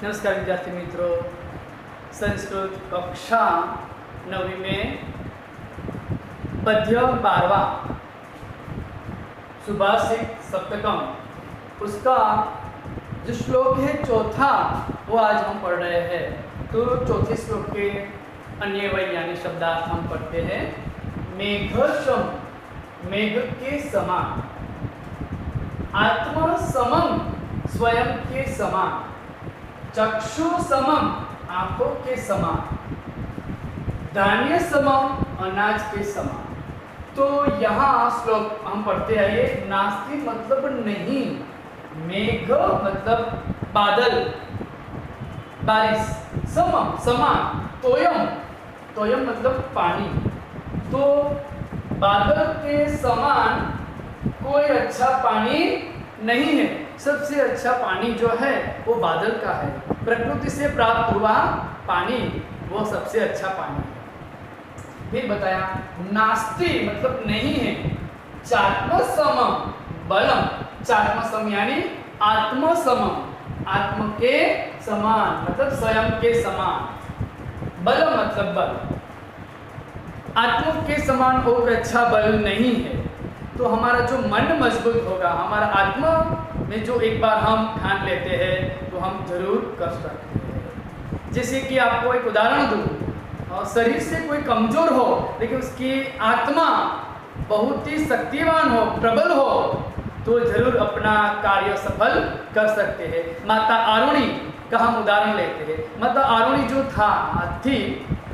नमस्कार विद्यार्थी मित्रों, संस्कृत कक्षा 9वीं में पद्य 12वां सुभाषित सप्तकम उसका जो श्लोक है चौथा वो आज हम पढ़ रहे हैं। तो चौथे श्लोक के अन्वय यानी शब्दार्थ हम पढ़ते हैं। मेघसम, मेघ के समान, आत्मा समम, स्वयं के समान, चक्षु समम, आंखों के समान, धान्य समम, अनाज के समान। तो यहाँ श्लोक हम पढ़ते हैं। ये नास्ति मतलब नहीं, मेघ मतलब बादल, बारिश, समम समान, तोयम, तोयम मतलब पानी। तो बादल के समान कोई अच्छा पानी नहीं है। सबसे अच्छा पानी जो है वो बादल का है, प्रकृति से प्राप्त हुआ पानी वो सबसे अच्छा पानी है। फिर बताया नास्ति मतलब नहीं है, चात्मसमम बलम, चात्मसम यानी आत्मसमम, आत्म के समान मतलब स्वयं के समान, बलम मतलब बल, आत्म के समान और अच्छा बल नहीं है। तो हमारा जो मन मजबूत होगा, हमारा आत्मा में जो एक बार हम ठान लेते हैं तो हम जरूर कर सकते हैं। जैसे कि आपको एक उदाहरण दूँ, शरीर से कोई कमजोर हो लेकिन उसकी आत्मा बहुत ही शक्तिवान हो, प्रबल हो, तो जरूर अपना कार्य सफल कर सकते हैं। माता आरुणि का हम उदाहरण लेते हैं। माता आरुणि जो थी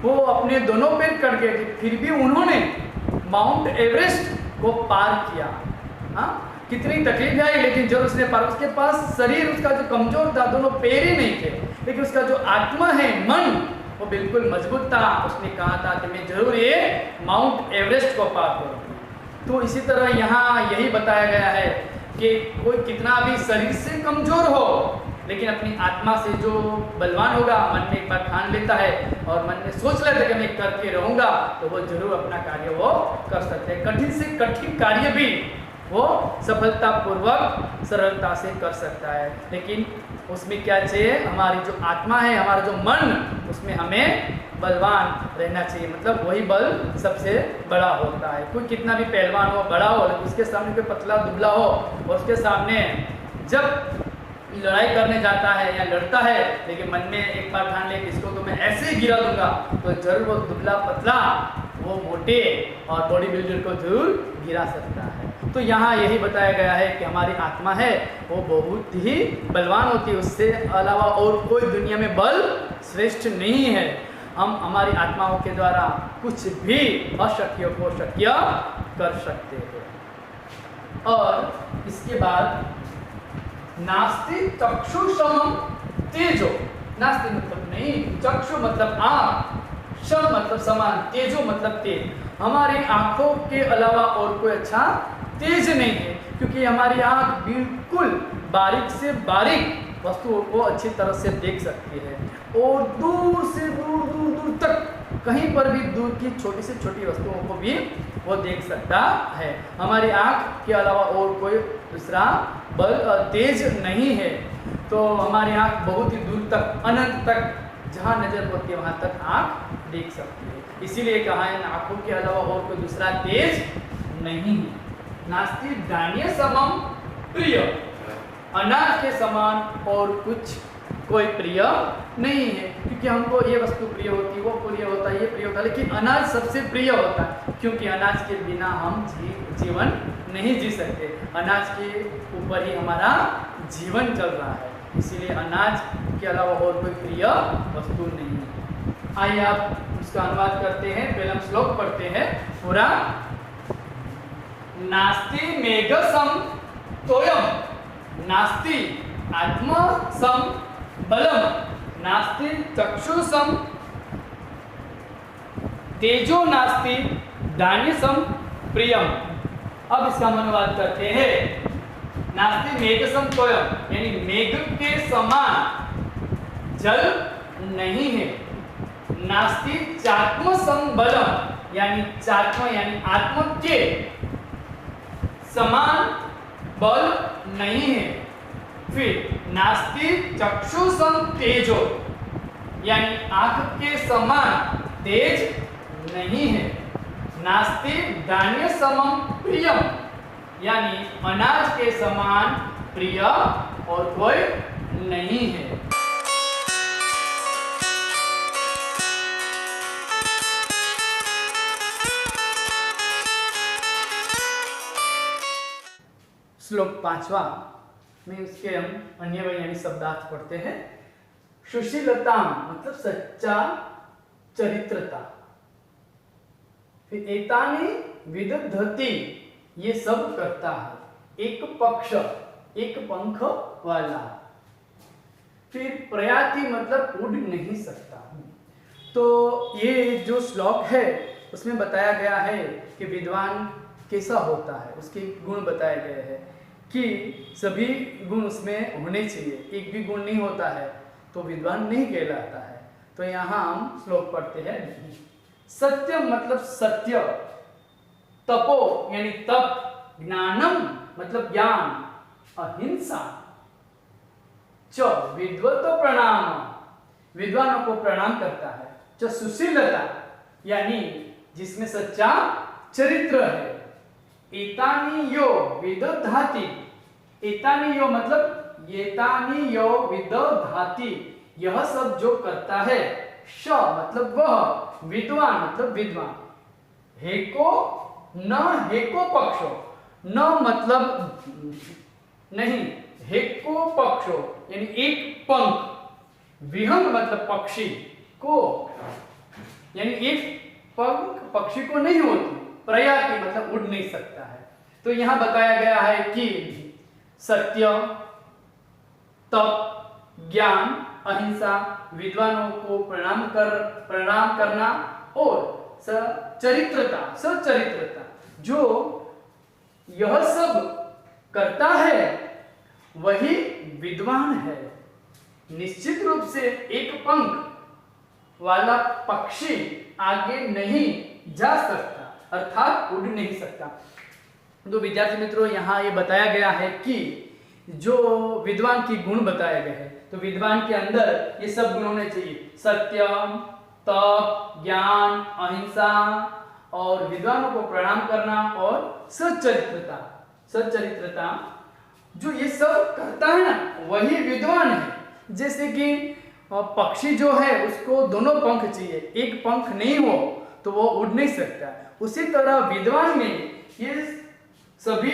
वो अपने दोनों पैर कट गए थे, फिर भी उन्होंने माउंट एवरेस्ट को पार किया। हाँ, कितनी तकलीफ आई लेकिन जब उसने पार, उसके पास शरीर उसका जो कमजोर था, दोनों पैर ही नहीं थे, लेकिन उसका जो आत्मा है, मन, वो बिल्कुल मजबूत था। उसने कहा था कि मैं जरूर ये माउंट एवरेस्ट को पार करूँगा। तो इसी तरह यहाँ यही बताया गया है कि कोई कितना भी शरीर से कमजोर हो लेकिन अपनी आत्मा से जो बलवान होगा, मन में एक बार ठान लेता है और मन में सोच लेता है कि मैं करके रहूँगा, तो वो जरूर अपना कार्य वो कर सकते हैं। कठिन से कठिन कार्य भी वो सफलतापूर्वक सरलता से कर सकता है। लेकिन उसमें क्या चाहिए, हमारी जो आत्मा है, हमारा जो मन, उसमें हमें बलवान रहना चाहिए। मतलब वही बल सबसे बड़ा होता है। कोई कितना भी पहलवान हो, बड़ा हो, उसके सामने कोई पतला दुबला हो और उसके सामने जब लड़ाई करने जाता है या लड़ता है लेकिन मन में एक बार ठान ले इसको तो मैं ऐसे ही गिरा दूंगा, तो जरूर वो दुबला पतला, वो मोटे और बॉडी बिल्डर को जरूर गिरा सकता है। तो यहाँ यही बताया गया है कि हमारी आत्मा है वो बहुत ही बलवान होती है। उससे अलावा और कोई दुनिया में बल श्रेष्ठ नहीं है। हम हमारी आत्माओं के द्वारा कुछ भी अशक्य को शक्य कर सकते हैं। और इसके बाद नास्ति चक्षु समम तेजो, नास्ति मतलब नहीं, चक्षु मतलब आँख, सम मतलब समान, तेजो मतलब तेज। हमारी आंखों के अलावा और कोई अच्छा तेज नहीं है, क्योंकि हमारी आंख बिल्कुल बारीक से बारीक वस्तुओं को अच्छी तरह से देख सकती है और दूर से दूर दूर दूर तक कहीं पर भी दूर की छोटी से छोटी वस्तुओं को भी वो देख सकता है। हमारी आँख के अलावा और कोई दूसरा बल तेज नहीं है। तो हमारी आँख बहुत ही दूर तक, अनंत तक, जहाँ नजर होती है वहाँ तक आँख देख सकती है। इसीलिए कहा है आँखों के अलावा और कोई दूसरा तेज नहीं है। नास्ति धान्य समम प्रिय, अनाज के समान और कुछ कोई प्रिय नहीं है। क्योंकि हमको ये वस्तु प्रिय होती है, वो प्रिय होता है, ये प्रिय होता है, लेकिन अनाज सबसे प्रिय होता है, क्योंकि अनाज के बिना हम जीवन नहीं जी सकते। अनाज के ऊपर ही हमारा जीवन चल रहा है, इसीलिए अनाज के अलावा और कोई प्रिय वस्तु नहीं है। आइए आप उसका अनुवाद करते हैं। पहले हम श्लोक पढ़ते हैं पूरा। नास्ति मेघसम तोयम, नास्ति आत्मा सम बलम, नास्ति चक्षुसम तेजो, नास्ति धान्यसम प्रियम। अब इसका अनुवाद करते हैं। नास्ति मेघसम तोयम यानी मेघ के समान जल नहीं है। नास्ति चात्मसम बलम यानी चात्म यानी आत्म के समान बल नहीं है। फिर नास्ति चक्षुषम तेजो, यानी आंख के समान तेज नहीं है। नास्ति धान्य समम प्रियम, यानी अनाज के समान प्रिय और कोई नहीं है। श्लोक 5वां में उसके हम अन्य यानी शब्दार्थ पढ़ते हैं। सुशीलता मतलब सच्चा चरित्रता। फिर एतानी विदधति, ये सब करता है। एक पक्ष, एक पंख वाला। फिर प्रयाति मतलब उड़ नहीं सकता। तो ये जो श्लोक है उसमें बताया गया है कि विद्वान कैसा होता है, उसके गुण बताए गए हैं कि सभी गुण उसमें होने चाहिए। एक भी गुण नहीं होता है तो विद्वान नहीं कहलाता है। तो यहाँ हम श्लोक पढ़ते हैं। सत्य मतलब सत्य, तपो यानी तप, ज्ञानम मतलब ज्ञान, अहिंसा, च विद्वतो प्रणाम, विद्वानों को प्रणाम करता है। च सुशीलता यानी जिसमें सच्चा चरित्र है। एतानि यो विदधाति, एतानि यो मतलब येतानि यो विदधाति, यह सब जो करता है। श मतलब वह, विद्वान मतलब विद्वान। हेको न हेको पक्षो, न मतलब नहीं, हेको पक्षो यानी एक पंख, विहंग मतलब पक्षी को, यानी एक पंख पक्षी को नहीं होती। प्रयाति मतलब उड़ नहीं सकता है। तो यहां बताया गया है कि सत्य, तप, ज्ञान, अहिंसा, विद्वानों को प्रणाम करना और सचरित्रता, जो यह सब करता है वही विद्वान है। निश्चित रूप से एक पंख वाला पक्षी आगे नहीं जा सकता, अर्थात उड़ नहीं सकता। तो विद्यार्थी मित्रों, यहाँ ये बताया गया है कि जो विद्वान की गुण बताए गए हैं, तो विद्वान के अंदर ये सब गुण होने चाहिए। सत्य, तप, ज्ञान, अहिंसा और विद्वानों को प्रणाम करना और सच्चरित्रता। सच्चरित्रता जो ये सब करता है ना, वही विद्वान है। जैसे कि पक्षी जो है उसको दोनों पंख चाहिए, एक पंख नहीं हो तो वो उड़ नहीं सकता। उसी तरह विद्वान में ये सभी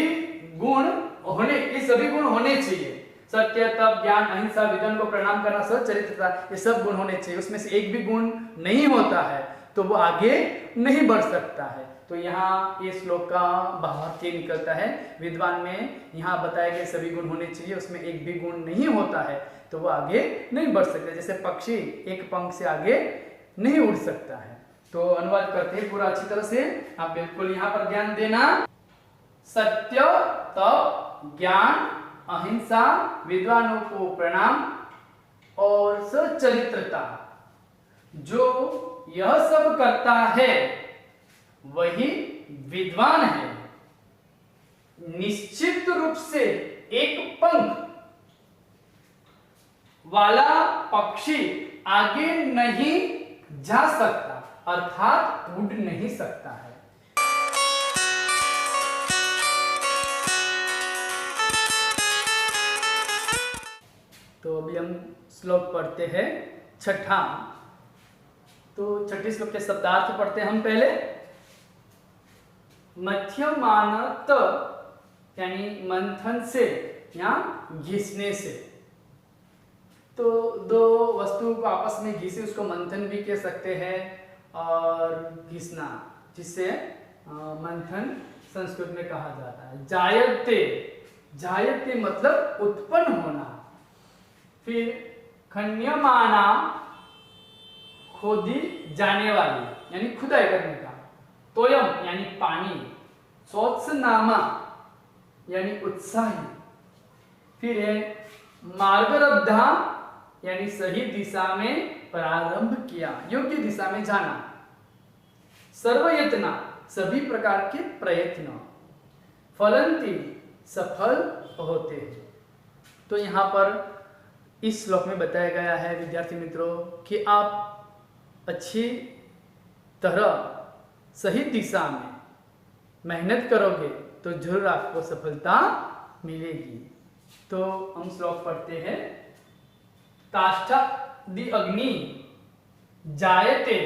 गुण होने चाहिए। सत्य, तप, ज्ञान, अहिंसा, विद्वान को प्रणाम करना, सच्चरित्रता, ये सब गुण होने चाहिए। उसमें से एक भी गुण नहीं होता है तो वो आगे नहीं बढ़ सकता है। तो यहाँ ये श्लोक का भावार्थ ये निकलता है, विद्वान में यहाँ बताए गए सभी गुण होने चाहिए, उसमें एक भी गुण नहीं होता है तो वो आगे नहीं बढ़ सकता। जैसे पक्षी एक पंख से आगे नहीं उड़ सकता है। तो अनुवाद करते हैं पूरा अच्छी तरह से, आप बिल्कुल यहाँ पर ध्यान देना। सत्य, तप, ज्ञान, अहिंसा, विद्वानों को प्रणाम और सच्चरित्रता, जो यह सब करता है वही विद्वान है। निश्चित रूप से एक पंख वाला पक्षी आगे नहीं जा सकता, अर्थात उड़ नहीं सकता है। तो अभी हम श्लोक पढ़ते हैं छठा। तो छठी श्लोक के शब्दार्थ पढ़ते हैं हम पहले। मध्यमानत यानी मंथन से या घिसने से। तो दो वस्तुओं को आपस में घिसे उसको मंथन भी कह सकते हैं, और घिसना जिससे मंथन संस्कृत में कहा जाता है। जायते, जायते मतलब उत्पन्न होना। फिर खन्यमाना, खोदी जाने वाली यानी खुदाई करने का। तोयम यानी पानी। सोत्सनामा यानी उत्साही। फिर है मार्गरब्धा यानी सही दिशा में प्रारंभ किया, योग्य दिशा में जाना। सर्वयत्ना सभी प्रकार के प्रयत्न। फलंती सफल होते हैं। तो यहाँ पर इस श्लोक में बताया गया है विद्यार्थी मित्रों कि आप अच्छी तरह सही दिशा में मेहनत करोगे तो जरूर आपको सफलता मिलेगी। तो हम श्लोक पढ़ते हैं। काष्ठादि अग्नि जायते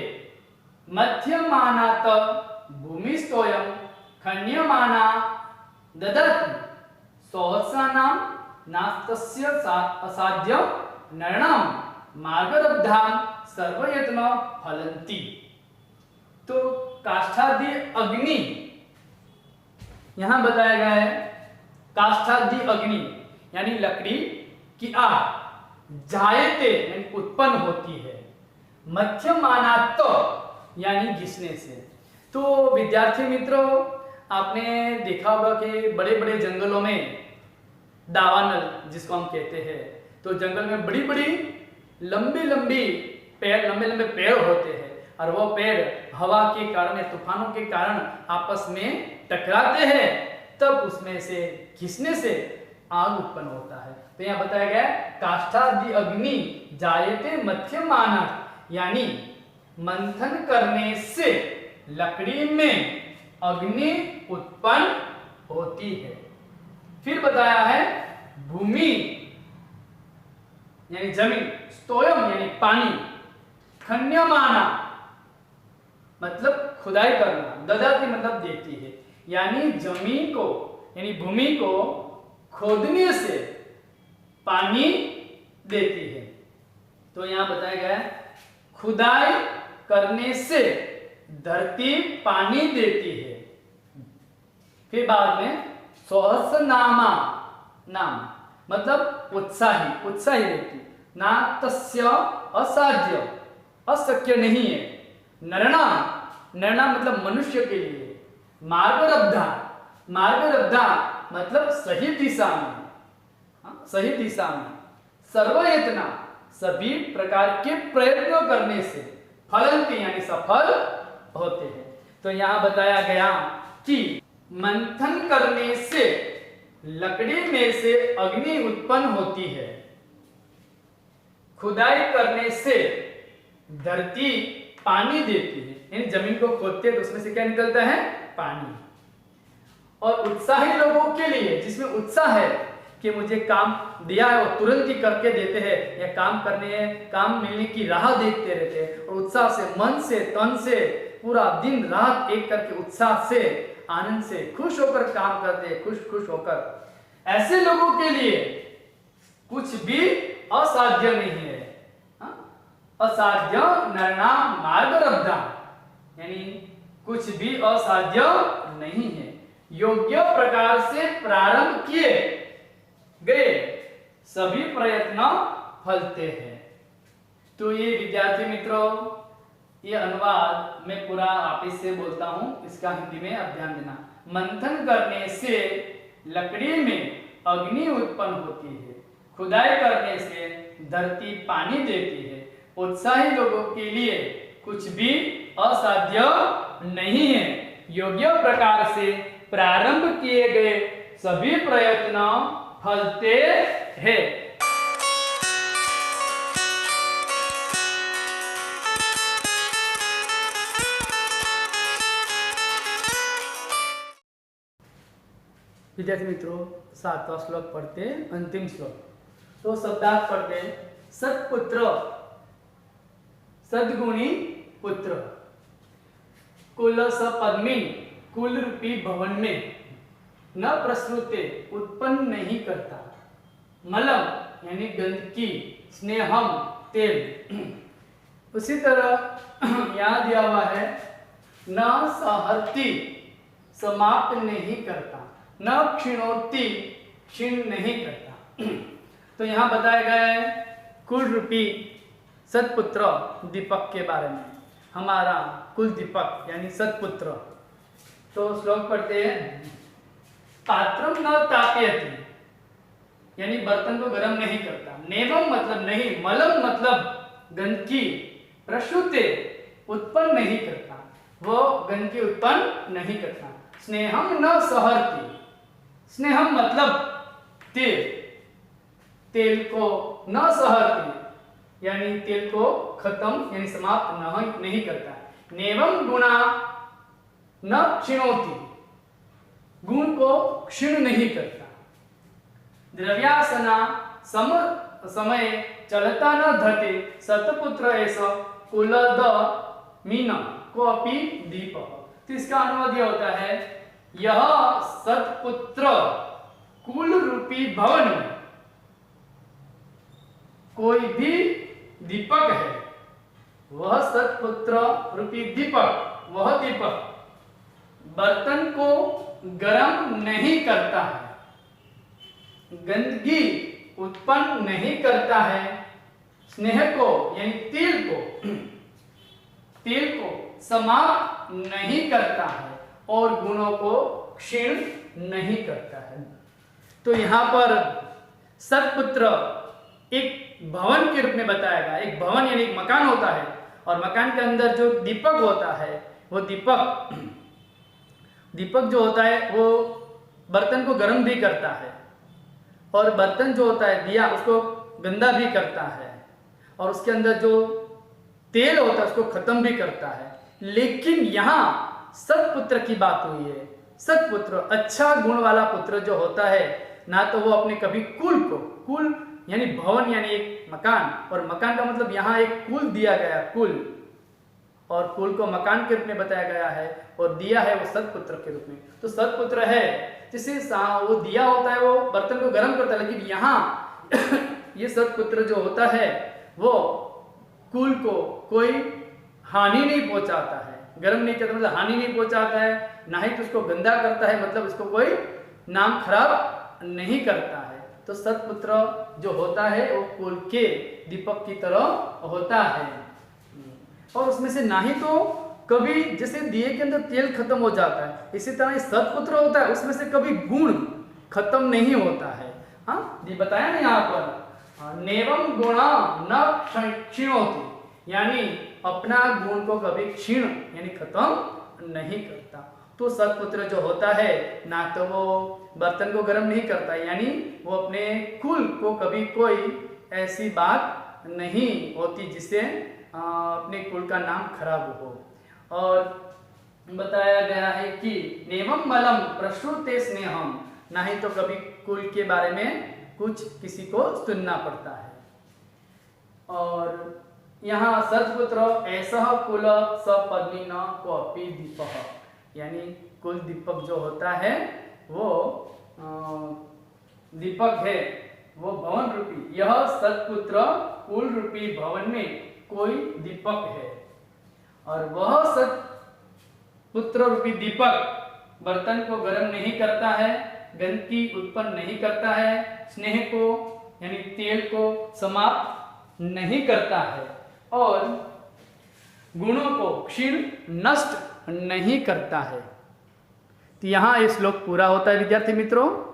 मध्यमानात भूमिस्तोयं खन्यमाना ददति सहस्राणां नास्तस्य असाध्य नरणां मार्गदब्धां सर्वयत्न फलन्ति। तो काष्ठादि अग्नि यहां बताया गया है। काष्ठादि अग्नि यानी लकड़ी की आग जायते यानी उत्पन्न होती है, मध्यमानात यानी घिसने से। तो विद्यार्थी मित्रों, आपने देखा होगा कि बड़े बड़े जंगलों में दावानल जिसको हम कहते हैं, तो जंगल में बड़ी बड़ी लंबी लंबी पेड़, लंबे लंबे पेड़ होते हैं और वो पेड़ हवा के कारण, तूफानों के कारण आपस में टकराते हैं, तब उसमें से घिसने से आग उत्पन्न होता है। तो यहाँ बताया गया काष्ठादि अग्नि जायते मध्यमाना, यानी मंथन करने से लकड़ी में अग्नि उत्पन्न होती है। फिर बताया है भूमि यानी जमीन, स्तोयम यानी पानी, खन्यमाना मतलब खुदाई करना, ददाति मतलब देती है, यानी जमीन को यानी भूमि को खोदने से पानी देती है। तो यहां बताया गया है खुदाई करने से धरती पानी देती है। फिर बाद में सहस्रनामा, नाम मतलब उत्साही, उत्साही व्यक्ति, ना तस्य असाध्य, अशक्य नहीं है, नरना, नरना मतलब मनुष्य के लिए, मार्गदब्धा, मार्गदब्धा मतलब सही दिशा में, सही दिशा में, सर्वयत्ना सभी प्रकार के प्रयत्नों करने से फलन्ति यानी सफल होते हैं। तो यहां बताया गया कि मंथन करने से लकड़ी में से अग्नि उत्पन्न होती है, खुदाई करने से धरती पानी देती है, यानी जमीन को खोदते हैं तो उसमें से क्या निकलता है? पानी। और उत्साही लोगों के लिए, जिसमें उत्साह है कि मुझे काम दिया है वो तुरंत ही करके देते हैं, या काम करने, काम मिलने की राह देखते रहते हैं और उत्साह से, मन से, तन से पूरा दिन रात एक करके उत्साह से, आनंद से, खुश होकर काम करते हैं, खुश खुश होकर। ऐसे लोगों के लिए कुछ भी असाध्य नहीं है। असाध्य नरणाम मार्गदब्धा, यानी कुछ भी असाध्य नहीं है। योग्य प्रकार से प्रारंभ किए गए सभी प्रयत्न फलते हैं। तो ये विद्यार्थी मित्रों, ये अनुवाद मैं पूरा वापिस से बोलता हूं, इसका हिंदी में आप ध्यान देना। मंथन करने से लकड़ी में अग्नि उत्पन्न होती है, खुदाई करने से धरती पानी देती है। उत्साही लोगों के लिए कुछ भी असाध्य नहीं है। योग्य प्रकार से प्रारंभ किए गए सभी प्रयत्न फलते हैं। विद्यार्थी मित्रों, 7वां श्लोक पढ़ते, अंतिम श्लोक। तो शब्दार्थ पढ़ते, सत्पुत्र, सद्गुणी पुत्र, कुल सपद्मिन, कुल रूपी भवन में न प्रसृते, उत्पन्न नहीं करता, मलम यानी गंदगी, स्नेहम तेल। उसी तरह यहाँ दिया हुआ है न सहर्ति, समाप्त नहीं करता, न क्षीणोति, क्षीण नहीं करता। तो यहाँ बताया गया है कुल रूपी सत्पुत्र दीपक के बारे में, हमारा कुल दीपक यानी सत्पुत्र। तो श्लोक पढ़ते हैं, पात्रम न तापयति, यानी बर्तन को गर्म नहीं करता, नेवम मतलब नहीं, मलम मतलब गंदगी, प्रसृते उत्पन्न नहीं करता, वो गंदगी उत्पन्न नहीं करता। स्नेहम न सहर्ति, स्नेहम मतलब तेल, तेल को न सहति, यानी तेल को खत्म यानी समाप्त नहीं करता। नेवम गुणा न क्षिणोति, गुण को क्षीण नहीं करता। द्रव्यासना सम समय चलता न धते, सतपुत्र ऐसा कुलद मीन को अपि दीप। तो इसका अनुवाद यह होता है, यह सतपुत्र कुल रूपी भवन में कोई भी दीपक है, वह सतपुत्र रूपी दीपक, वह दीपक बर्तन को गर्म नहीं करता है, गंदगी उत्पन्न नहीं करता है, स्नेह को यानी तेल को समाप्त नहीं करता है और गुणों को क्षीण नहीं करता है। तो यहाँ पर सतपुत्र एक भवन के रूप में बताया गया। एक भवन यानी एक मकान होता है और मकान के अंदर जो दीपक होता है, वो दीपक जो होता है वो बर्तन को गर्म भी करता है और बर्तन जो होता है दिया उसको गंदा भी करता है और उसके अंदर जो तेल होता है उसको खत्म भी करता है। लेकिन यहाँ सतपुत्र की बात हुई है। सतपुत्र अच्छा गुण वाला पुत्र जो होता है, ना तो वो अपने कभी कुल यानी भवन यानी एक मकान, और मकान का मतलब यहाँ एक कुल दिया गया, कुल, और कुल को मकान के रूप में बताया गया है और दिया है वो सतपुत्र के रूप में। तो सतपुत्र है जिसे वो दिया होता है वो बर्तन को गर्म करता है, लेकिन यहाँ ये सतपुत्र जो होता है वो कुल को कोई हानि नहीं पहुंचाता है, गर्म नहीं करता मतलब हानि नहीं पहुंचाता है, ना ही तो उसको गंदा करता है मतलब उसको कोई नाम खराब नहीं करता है। तो सतपुत्र जो होता है वो कुल के दीपक की तरह होता है और उसमें से ना ही तो कभी जैसे दिए के अंदर तेल खत्म हो जाता है, इसी तरह सतपुत्र होता है उसमें से कभी गुण खत्म नहीं होता है। हाँ, ये बताया ना यहाँ पर नेवम गुणा न क्षीणोति, यानी अपना गुण को कभी क्षीण यानी खत्म नहीं करता। तो सतपुत्र जो होता है ना तो वो बर्तन को गर्म नहीं करता, यानी वो अपने कुल को कभी कोई ऐसी बात नहीं होती जिससे अपने कुल का नाम खराब हो। और बताया गया है कि नेवम मलम प्रश्रुते स्नेहम, ना ही तो कभी कुल के बारे में कुछ किसी को सुनना पड़ता है। और यहाँ सतपुत्र ऐसा कुल सपद्मी न कोपी दीपः, यानी कुल दीपक जो होता है वो दीपक है, वो भवन रूपी, यह सतपुत्र कुल रूपी भवन में कोई दीपक है और वह सतपुत्र रूपी दीपक बर्तन को गर्म नहीं करता है, गंदगी उत्पन्न नहीं करता है, स्नेह को यानी तेल को समाप्त नहीं करता है और गुणों को क्षीण नष्ट नहीं करता है। तो यहाँ ये श्लोक पूरा होता है विद्यार्थी मित्रों।